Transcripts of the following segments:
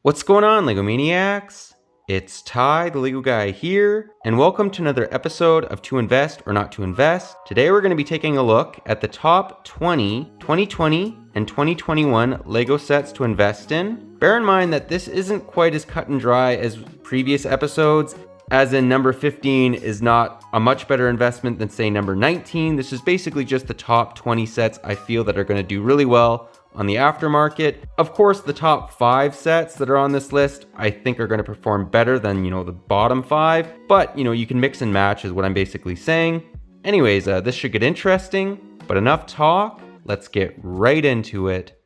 What's going on, Lego Maniacs? It's Ty, the Lego guy here, and welcome to another episode of To Invest or Not to Invest. Today we're going to be taking a look at the top 20 2020 and 2021 Lego sets to invest in. Bear in mind that this isn't quite as cut and dry as previous episodes, as in number 15 is not a much better investment than, say, number 19. This is basically just the top 20 sets I feel that are going to do really well on the aftermarket. Of course, the top 5 sets that are on this list I think are going to perform better than, the bottom 5, but you can mix and match is what I'm basically saying. Anyways, this should get interesting, but enough talk, let's get right into it.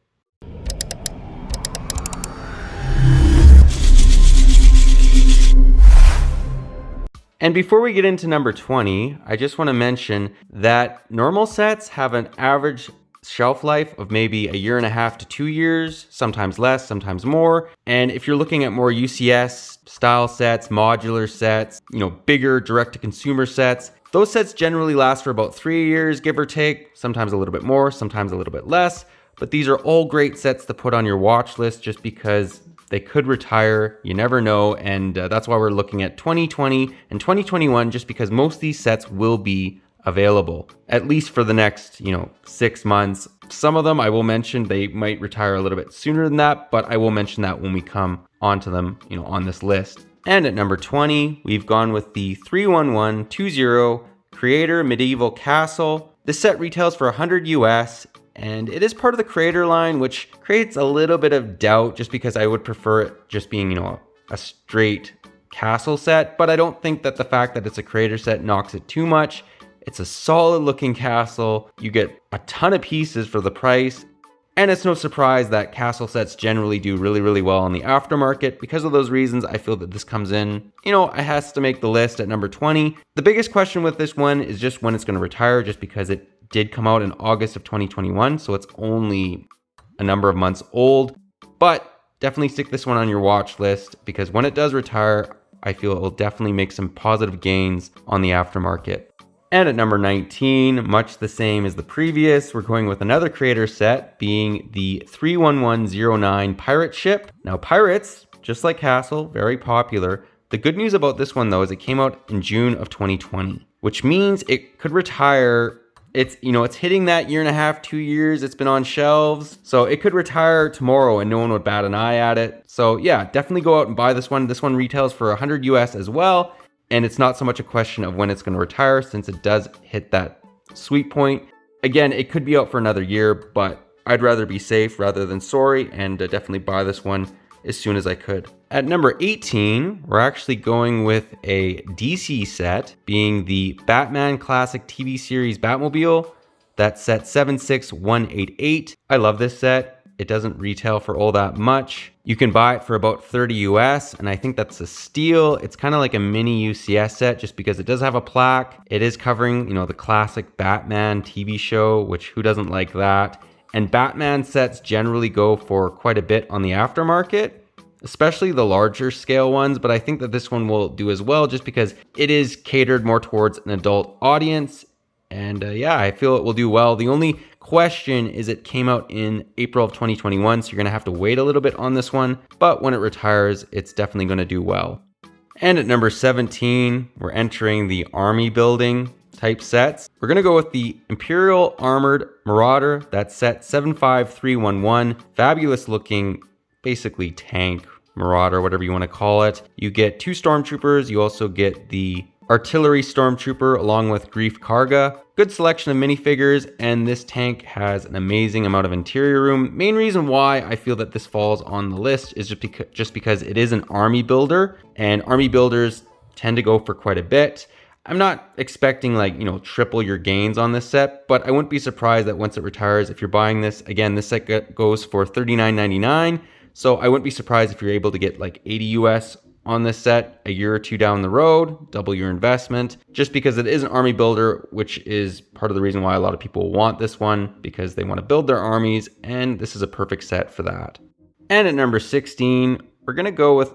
And before we get into number 20, I just want to mention that normal sets have an average shelf life of maybe 1.5 to 2 years, sometimes less, sometimes more. And if you're looking at more UCS style sets, modular sets, bigger direct-to-consumer sets, those sets generally last for about 3 years, give or take, sometimes a little bit more, sometimes a little bit less. But these are all great sets to put on your watch list just because they could retire, you never know, and that's why we're looking at 2020 and 2021, just because most of these sets will be available, at least for the next, 6 months. Some of them I will mention, they might retire a little bit sooner than that, but I will mention that when we come onto them, on this list. And at number 20, we've gone with the 31120 Creator Medieval Castle. This set retails for $100 US, and it is part of the Creator line, which creates a little bit of doubt just because I would prefer it just being, a straight castle set, but I don't think that the fact that it's a Creator set knocks it too much. It's a solid looking castle. You get a ton of pieces for the price. And it's no surprise that castle sets generally do really, really well on the aftermarket. Because of those reasons, I feel that this comes in, it has to make the list at number 20. The biggest question with this one is just when it's going to retire, just because it did come out in August of 2021. So it's only a number of months old. But definitely stick this one on your watch list, because when it does retire, I feel it will definitely make some positive gains on the aftermarket. And at number 19, much the same as the previous, we're going with another Creator set, being the 31109 Pirate Ship. Now, pirates, just like Castle, very popular. The good news about this one, though, is it came out in June of 2020, which means it could retire. It's hitting that 1.5, 2 years. It's been on shelves, so it could retire tomorrow and no one would bat an eye at it. So yeah, definitely go out and buy this one. This one retails for $100 US as well. And it's not so much a question of when it's going to retire, since it does hit that sweet point. Again, it could be out for another year, but I'd rather be safe rather than sorry, and definitely buy this one as soon as I could. At number 18, we're actually going with a DC set, being the Batman Classic TV Series Batmobile. That's set 76188. I love this set. It doesn't retail for all that much. You can buy it for about $30 US, and I think that's a steal. It's kind of like a mini UCS set just because it does have a plaque. It is covering, the classic Batman TV show, which who doesn't like that? And Batman sets generally go for quite a bit on the aftermarket, especially the larger scale ones, but I think that this one will do as well just because it is catered more towards an adult audience. And I feel it will do well. The only question is it came out in April of 2021, so you're going to have to wait a little bit on this one. But when it retires, it's definitely going to do well. And at number 17, we're entering the army building type sets. We're going to go with the Imperial Armored Marauder. That's set 75311. Fabulous looking, basically tank, marauder, whatever you want to call it. You get 2 stormtroopers. You also get the Artillery Stormtrooper along with Grief Karga. Good selection of minifigures, and this tank has an amazing amount of interior room. Main reason why I feel that this falls on the list is just because it is an army builder, and army builders tend to go for quite a bit. I'm not expecting triple your gains on this set, but I wouldn't be surprised that once it retires, if you're buying this, again, this set goes for $39.99. So I wouldn't be surprised if you're able to get $80 US on this set a year or two down the road, double your investment, just because it is an army builder, which is part of the reason why a lot of people want this one, because they want to build their armies, and this is a perfect set for that. And at number 16, we're going to go with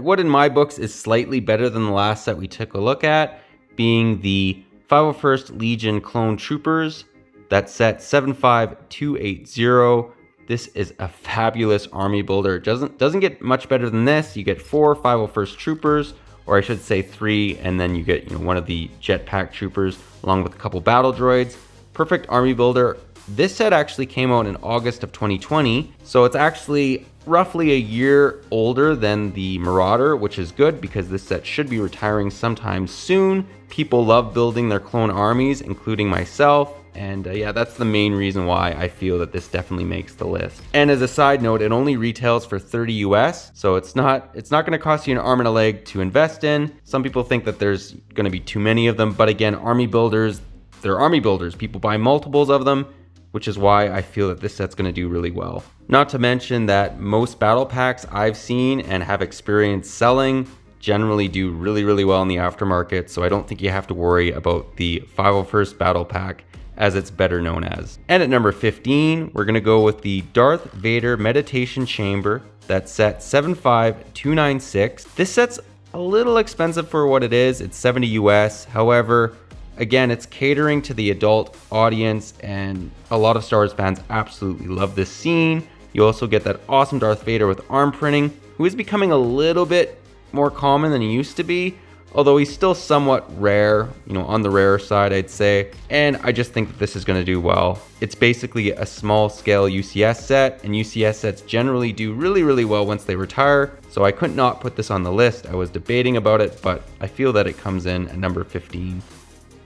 what in my books is slightly better than the last set we took a look at, being the 501st Legion Clone Troopers. That's set 75280. this is a fabulous army builder. It doesn't get much better than this. You get 4 501st troopers, or I should say 3, and then you get one of the jetpack troopers along with a couple battle droids. Perfect army builder. This set actually came out in August of 2020, so it's actually roughly a year older than the Marauder, which is good because this set should be retiring sometime soon. People love building their clone armies, including myself. And yeah, that's the main reason why I feel that this definitely makes the list. And as a side note, it only retails for 30 US, so it's not going to cost you an arm and a leg to invest in. Some people think that there's going to be too many of them, but again, army builders, they're army builders. People buy multiples of them, which is why I feel that this set's going to do really well. Not to mention that most battle packs I've seen and have experienced selling generally do really, really well in the aftermarket, so I don't think you have to worry about the 501st battle pack, as it's better known as. And at number 15, we're gonna go with the Darth Vader Meditation Chamber. That's set 75296. This set's a little expensive for what it is. It's 70 US. However, again, it's catering to the adult audience, and a lot of Star Wars fans absolutely love this scene. You also get that awesome Darth Vader with arm printing, who is becoming a little bit more common than he used to be, although he's still somewhat rare, on the rare side, I'd say. And I just think that this is going to do well. It's basically a small scale UCS set, and UCS sets generally do really, really well once they retire. So I could not put this on the list. I was debating about it, but I feel that it comes in at number 15.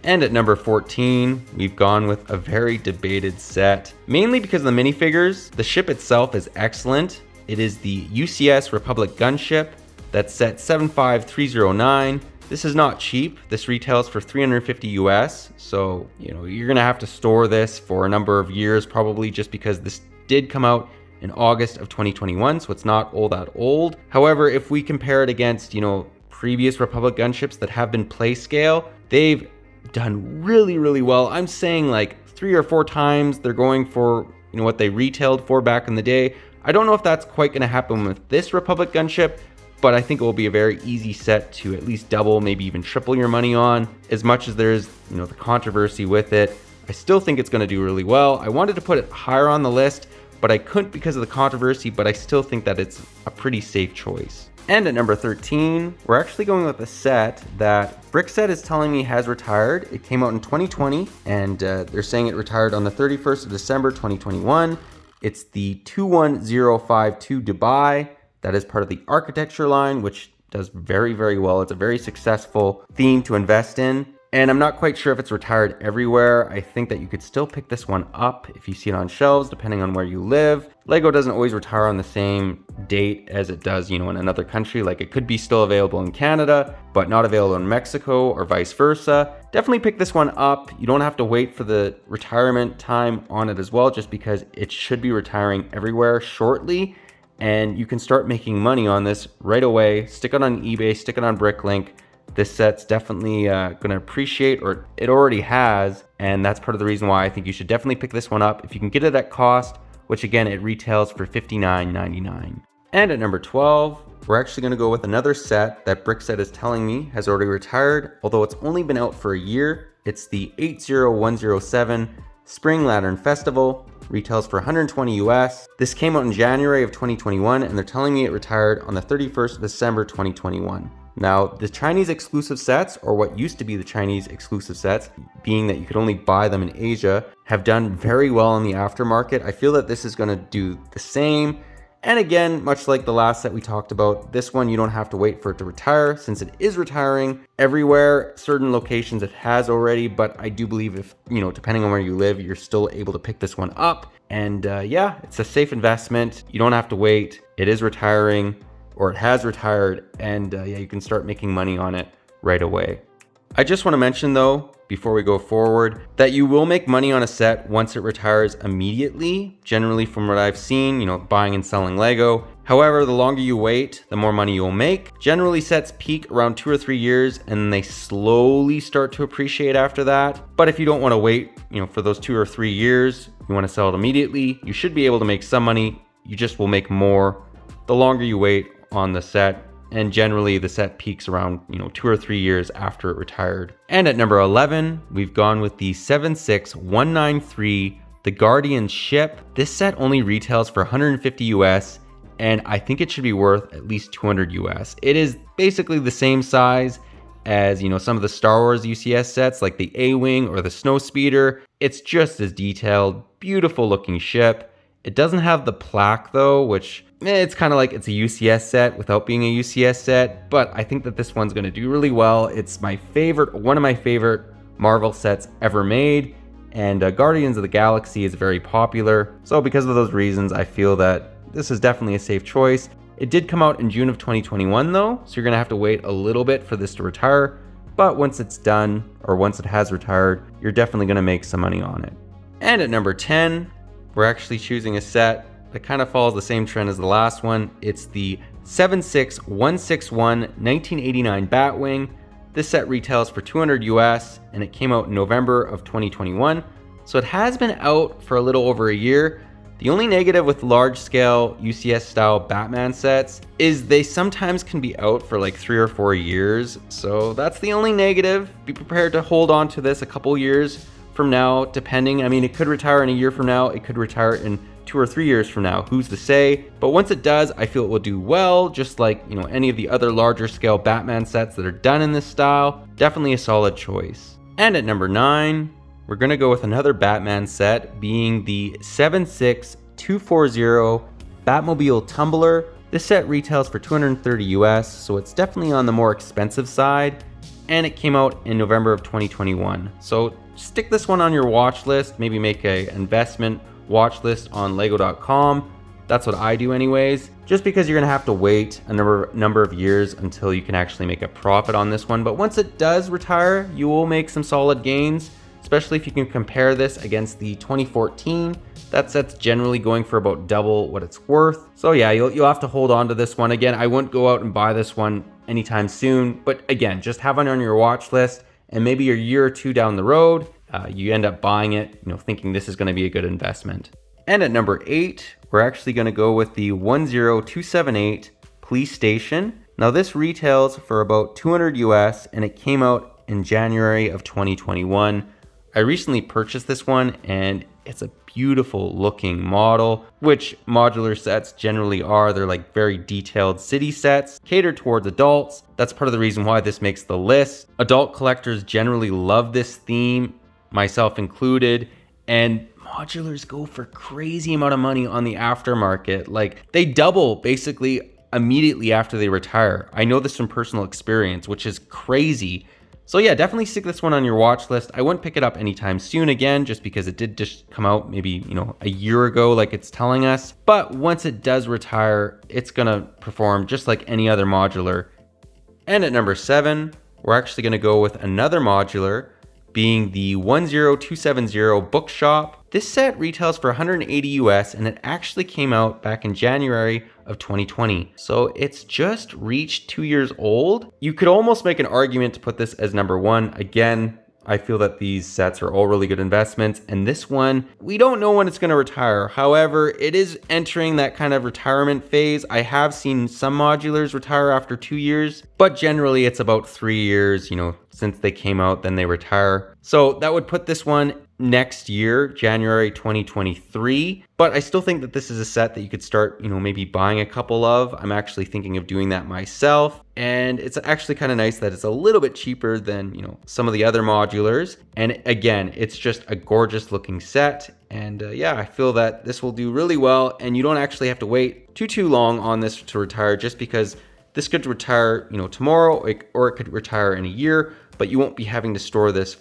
And at number 14, we've gone with a very debated set, mainly because of the minifigures. The ship itself is excellent. It is the UCS Republic gunship. That's set 75309. This is not cheap. This retails for 350 US. So, you're gonna have to store this for a number of years probably, just because this did come out in August of 2021, so it's not all that old. However, if we compare it against, previous Republic gunships that have been play scale, they've done really, really well. I'm saying like 3 or 4 times they're going for, what they retailed for back in the day. I don't know if that's quite gonna happen with this Republic gunship, but I think it will be a very easy set to at least double, maybe even triple your money on. As much as there's, the controversy with it, I still think it's going to do really well. I wanted to put it higher on the list, but I couldn't because of the controversy, but I still think that it's a pretty safe choice. And at number 13, we're actually going with a set that Brickset is telling me has retired. It came out in 2020, and they're saying it retired on the 31st of December 2021. It's the 21052 Dubai. That is part of the architecture line, which does very, very well. It's a very successful theme to invest in. And I'm not quite sure if it's retired everywhere. I think that you could still pick this one up if you see it on shelves, depending on where you live. Lego doesn't always retire on the same date as it does, in another country. Like, it could be still available in Canada, but not available in Mexico, or vice versa. Definitely pick this one up. You don't have to wait for the retirement time on it as well, just because it should be retiring everywhere shortly. And you can start making money on this right away. Stick it on eBay, stick it on Bricklink. This set's definitely going to appreciate, or it already has, and that's part of the reason why I think you should definitely pick this one up if you can get it at cost, which again, it retails for $59.99. And at number 12, we're actually going to go with another set that Brickset is telling me has already retired, although it's only been out for a year. It's the 80107 Spring Lantern Festival. Retails for 120 US. This came out in January of 2021, and they're telling me it retired on the 31st of December 2021. Now, the Chinese exclusive sets, or what used to be the Chinese exclusive sets, being that you could only buy them in Asia, have done very well in the aftermarket. I feel that this is going to do the same. And again, much like the last set we talked about, this one you don't have to wait for it to retire, since it is retiring everywhere. Certain locations it has already, but I do believe if, depending on where you live, you're still able to pick this one up. And yeah, it's a safe investment. You don't have to wait. It is retiring, or it has retired, and yeah, you can start making money on it right away. I just want to mention though, before we go forward, that you will make money on a set once it retires immediately, generally from what I've seen, buying and selling Lego. However, the longer you wait, the more money you'll make. Generally, sets peak around 2 or 3 years, and they slowly start to appreciate after that. But if you don't want to wait, for those 2 or 3 years, you want to sell it immediately, you should be able to make some money. You just will make more the longer you wait on the set. And generally the set peaks around 2 or 3 years after it retired. And at number 11, we've gone with the 76193 The Guardian ship. This set only retails for 150 US, and I think it should be worth at least 200 US. It is basically the same size as, some of the Star Wars UCS sets like the A-Wing or the Snowspeeder. It's just as detailed, beautiful looking ship. It doesn't have the plaque though, which it's kind of like it's a UCS set without being a UCS set, but I think that this one's going to do really well. It's one of my favorite Marvel sets ever made, and Guardians of the Galaxy is very popular. So because of those reasons, I feel that this is definitely a safe choice. It did come out in June of 2021 though, so you're going to have to wait a little bit for this to retire, but once it's done, or once it has retired, you're definitely going to make some money on it. And at number 10, we're actually choosing a set that kind of follows the same trend as the last one. It's the 76161 1989 Batwing. This set retails for 200 US, and it came out in November of 2021. So it has been out for a little over a year. The only negative with large scale UCS style Batman sets is they sometimes can be out for like 3 or 4 years. So that's the only negative. Be prepared to hold on to this a couple years from now, depending. I mean, it could retire in a year from now. It could retire in 2 or 3 years from now. Who's to say? But once it does, I feel it will do well, just like, any of the other larger scale Batman sets that are done in this style. Definitely a solid choice. And at number 9, we're going to go with another Batman set, being the 76240 Batmobile Tumbler. This set retails for 230 US, so it's definitely on the more expensive side, and it came out in November of 2021. So stick this one on your watch list, maybe make an investment watch list on lego.com. That's what I do anyways, just because you're gonna have to wait a number of years until you can actually make a profit on this one. But once it does retire, you will make some solid gains, especially if you can compare this against the 2014. That set's generally going for about double what it's worth. So yeah, you'll have to hold on to this one. Again, I wouldn't go out and buy this one anytime soon, but again, just have it on your watch list, and maybe a year or two down the road, you end up buying it, thinking this is going to be a good investment. And at number 8, we're actually going to go with the 10278 Police Station. Now this retails for about 200 US, and it came out in January of 2021. I recently purchased this one, and it's a beautiful looking model, which modular sets generally are. They're like very detailed city sets catered towards adults. That's part of the reason why this makes the list. Adult collectors generally love this theme, myself included, and modulars go for crazy amount of money on the aftermarket. Like, they double basically immediately after they retire. I know this from personal experience, which is crazy. So yeah, definitely stick this one on your watch list. I wouldn't pick it up anytime soon again, just because it did just come out maybe, a year ago, like it's telling us. But once it does retire, it's gonna perform just like any other modular. And at number 7, we're actually gonna go with another modular, being the 10270 Bookshop. This set retails for 180 US, and it actually came out back in January of 2020. So it's just reached 2 years old. You could almost make an argument to put this as number 1. Again, I feel that these sets are all really good investments, and this one, we don't know when it's going to retire. However, it is entering that kind of retirement phase. I have seen some modulars retire after 2 years, but generally it's about 3 years, since they came out, then they retire. So that would put this one next year, January 2023. But I still think that this is a set that you could start, maybe buying a couple of. I'm actually thinking of doing that myself. And it's actually kind of nice that it's a little bit cheaper than, some of the other modulars. And again, it's just a gorgeous looking set. And yeah, I feel that this will do really well. And you don't actually have to wait too long on this to retire, just because this could retire, tomorrow, or it could retire in a year, but you won't be having to store this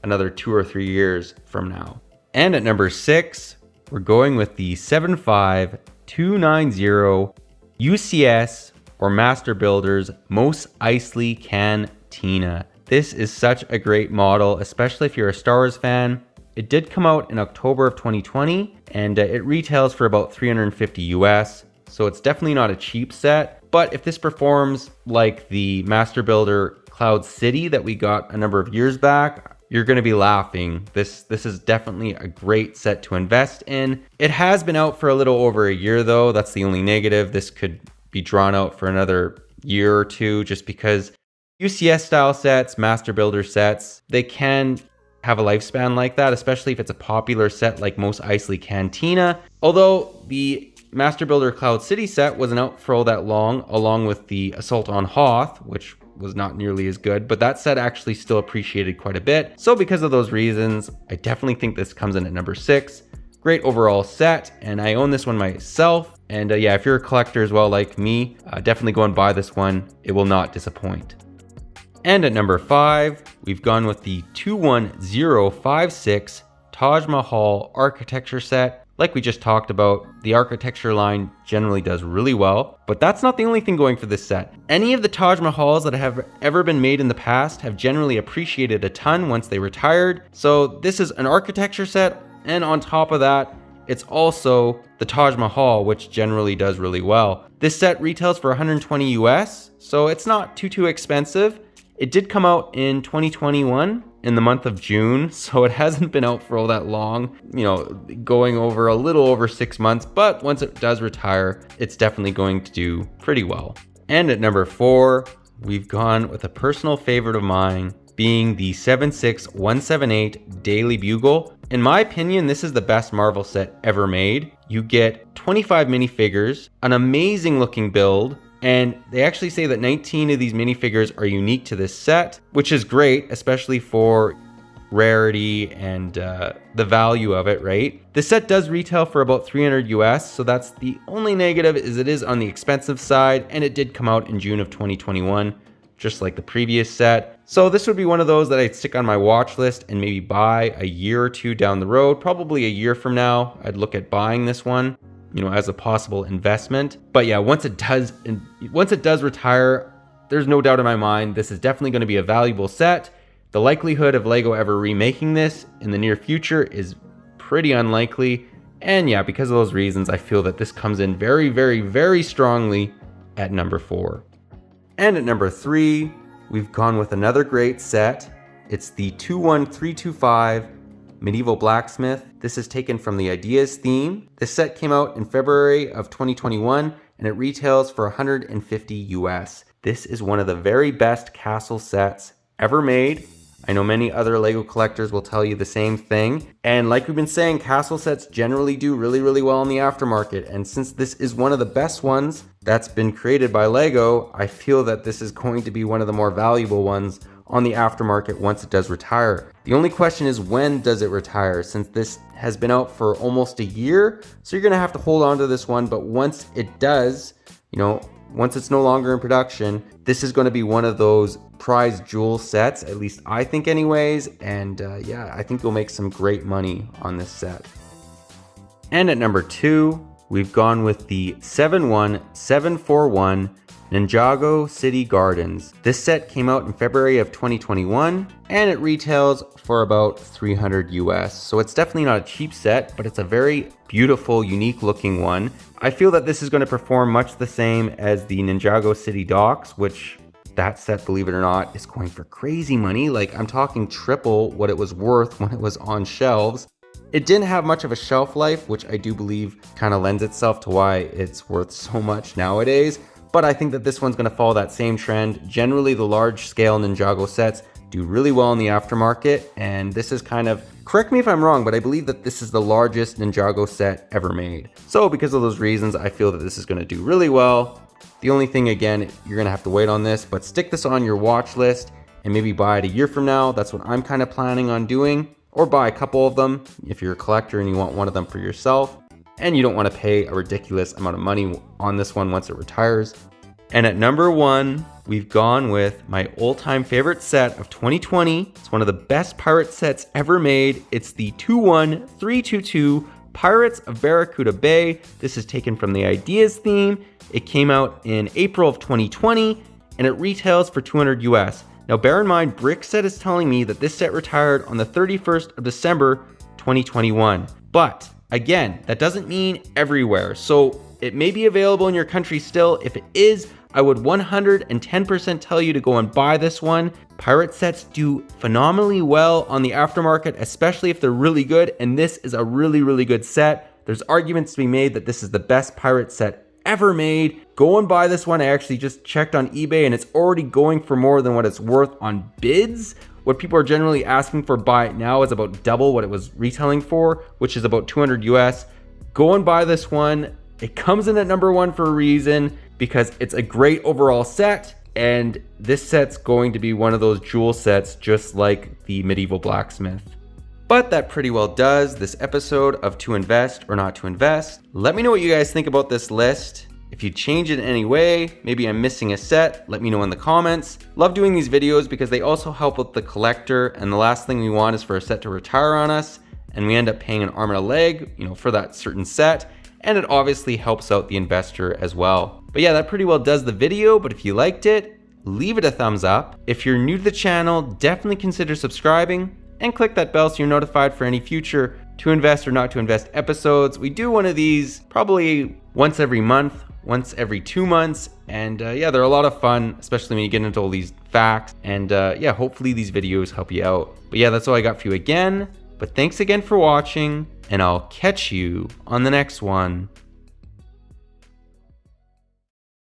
another 2 or 3 years from now. And at number 6, we're going with the 75290 UCS or Master Builders Mos Eisley Cantina. This is such a great model, especially if you're a Star Wars fan. It did come out in October of 2020, and it retails for about 350 US. So it's definitely not a cheap set, but if this performs like the Master Builder Cloud City that we got a number of years back, you're going to be laughing. This is definitely a great set to invest in. It has been out for a little over a year though. That's the only negative. This could be drawn out for another year or two, just because UCS style sets, Master Builder sets, they can have a lifespan like that, especially if it's a popular set like Mos Eisley Cantina. Although the Master Builder Cloud City set wasn't out for all that long, along with the Assault on Hoth, which was not nearly as good, but that set actually still appreciated quite a bit. So because of those reasons, I definitely think this comes in at number 6. Great overall set, and I own this one myself. And yeah, if you're a collector as well like me, definitely go and buy this one. It will not disappoint. And at number 5, we've gone with the 21056 Taj Mahal architecture set. Like we just talked about, the architecture line generally does really well, but that's not the only thing going for this set. Any of the Taj Mahals that have ever been made in the past have generally appreciated a ton once they retired. So this is an architecture set, and on top of that, it's also the Taj Mahal, which generally does really well. This set retails for 120 US, so it's not too expensive. It did come out in 2021 in the month of June, so it hasn't been out for all that long, going over a little over 6 months, but once it does retire, it's definitely going to do pretty well. And at number 4, we've gone with a personal favorite of mine, being the 76178 Daily Bugle. In my opinion, this is the best Marvel set ever made. You get 25 minifigures, an amazing looking build, and they actually say that 19 of these minifigures are unique to this set, which is great, especially for rarity and the value of it, right? The set does retail for about 300 US, so that's the only negative, is it is on the expensive side, and it did come out in June of 2021, just like the previous set. So this would be one of those that I'd stick on my watch list and maybe buy a year or two down the road. Probably a year from now, I'd look at buying this one, as a possible investment. But yeah, once it does retire, there's no doubt in my mind, this is definitely going to be a valuable set. The likelihood of LEGO ever remaking this in the near future is pretty unlikely. And yeah, because of those reasons, I feel that this comes in very strongly at number 4. And at number 3, we've gone with another great set. It's the 21325 Medieval Blacksmith. This is taken from the Ideas theme. This set came out in February of 2021, and it retails for 150 US. This is one of the very best castle sets ever made. I know many other LEGO collectors will tell you the same thing. And like we've been saying, castle sets generally do really well in the aftermarket. And since this is one of the best ones that's been created by LEGO, I feel that this is going to be one of the more valuable ones on the aftermarket once it does retire. The only question is, when does it retire? Since this has been out for almost a year, so you're gonna have to hold on to this one. But once it does, once it's no longer in production, this is going to be one of those prize jewel sets, at least I think anyways. And yeah, I think you'll make some great money on this set. And at number 2, we've gone with the 71741 Ninjago City Gardens. This set came out in February of 2021, and it retails for about 300 US. So it's definitely not a cheap set, but it's a very beautiful, unique looking one. I feel that this is going to perform much the same as the Ninjago City Docks, which that set, believe it or not, is going for crazy money. Like, I'm talking triple what it was worth when it was on shelves. It didn't have much of a shelf life, which I do believe kind of lends itself to why it's worth so much nowadays. But I think that this one's going to follow that same trend. Generally, the large scale Ninjago sets do really well in the aftermarket, and this is kind of, correct me if I'm wrong, but I believe that this is the largest Ninjago set ever made. So because of those reasons, I feel that this is going to do really well. The only thing, again, you're going to have to wait on this, but stick this on your watch list and maybe buy it a year from now. That's what I'm kind of planning on doing, or buy a couple of them if you're a collector and you want one of them for yourself. And you don't want to pay a ridiculous amount of money on this one once it retires. And at number 1, we've gone with my all-time favorite set of 2020. It's one of the best pirate sets ever made. It's the 21322 Pirates of Barracuda Bay. This is taken from the Ideas theme. It came out in April of 2020, and it retails for 200 US. Now bear in mind, Brickset is telling me that this set retired on the 31st of December 2021. But again, that doesn't mean everywhere. So it may be available in your country still. If it is, I would 110% tell you to go and buy this one. Pirate sets do phenomenally well on the aftermarket, especially if they're really good. And this is a really good set. There's arguments to be made that this is the best pirate set ever made. Go and buy this one. I actually just checked on eBay and it's already going for more than what it's worth on bids, What people are generally asking for buy it now is about double what it was retailing for, which is about 200 US. Go and buy this one. It comes in at number 1 for a reason, because it's a great overall set, and this set's going to be one of those jewel sets just like the Medieval Blacksmith. But that pretty well does this episode of To Invest or Not to Invest. Let me know what you guys think about this list. If you change it in any way, maybe I'm missing a set, let me know in the comments. Love doing these videos because they also help with the collector, and the last thing we want is for a set to retire on us and we end up paying an arm and a leg, for that certain set, and it obviously helps out the investor as well. But yeah, that pretty well does the video, but if you liked it, leave it a thumbs up. If you're new to the channel, definitely consider subscribing and click that bell so you're notified for any future To Invest or Not to Invest episodes. We do one of these probably once every month, once every 2 months, and yeah, they're a lot of fun, especially when you get into all these facts, and yeah, hopefully these videos help you out. But yeah, that's all I got for you again, but thanks again for watching, and I'll catch you on the next one.